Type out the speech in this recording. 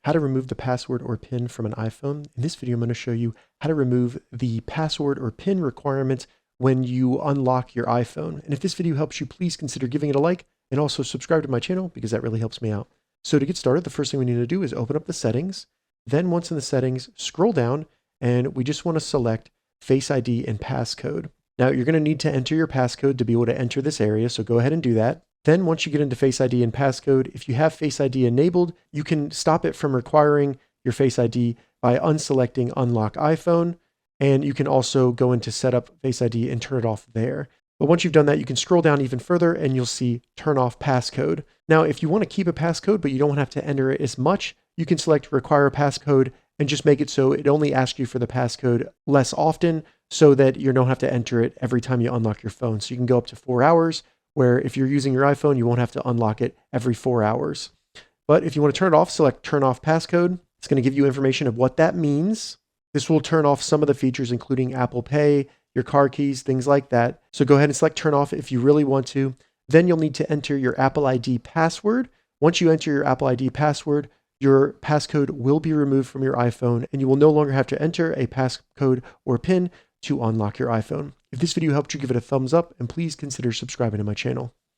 how to remove the password or PIN from an iPhone. In this video, I'm going to show you how to remove the password or PIN requirements when you unlock your iPhone. And if this video helps you, please consider giving it a like and also subscribe to my channel because that really helps me out. So to get started, the first thing we need to do is open up the settings. Then once in the settings, scroll down and we just want to select Face ID and passcode. Now you're going to need to enter your passcode to be able to enter this area. So go ahead and do that. Then once you get into Face ID and passcode, if you have Face ID enabled, you can stop it from requiring your Face ID by unselecting Unlock iPhone. And you can also go into Setup Face ID and turn it off there. But once you've done that, you can scroll down even further and you'll see Turn Off Passcode. Now, if you want to keep a passcode, but you don't have to enter it as much, you can select Require Passcode and just make it so it only asks you for the passcode less often so that you don't have to enter it every time you unlock your phone. So you can go up to 4 hours, where if you're using your iPhone, you won't have to unlock it every 4 hours. But if you want to turn it off, select Turn Off Passcode. It's going to give you information of what that means. This will turn off some of the features, including Apple Pay, your car keys, things like that. So go ahead and select Turn Off if you really want to. Then you'll need to enter your Apple ID password. Once you enter your Apple ID password, your passcode will be removed from your iPhone and you will no longer have to enter a passcode or PIN to unlock your iPhone. If this video helped you, give it a thumbs up and please consider subscribing to my channel.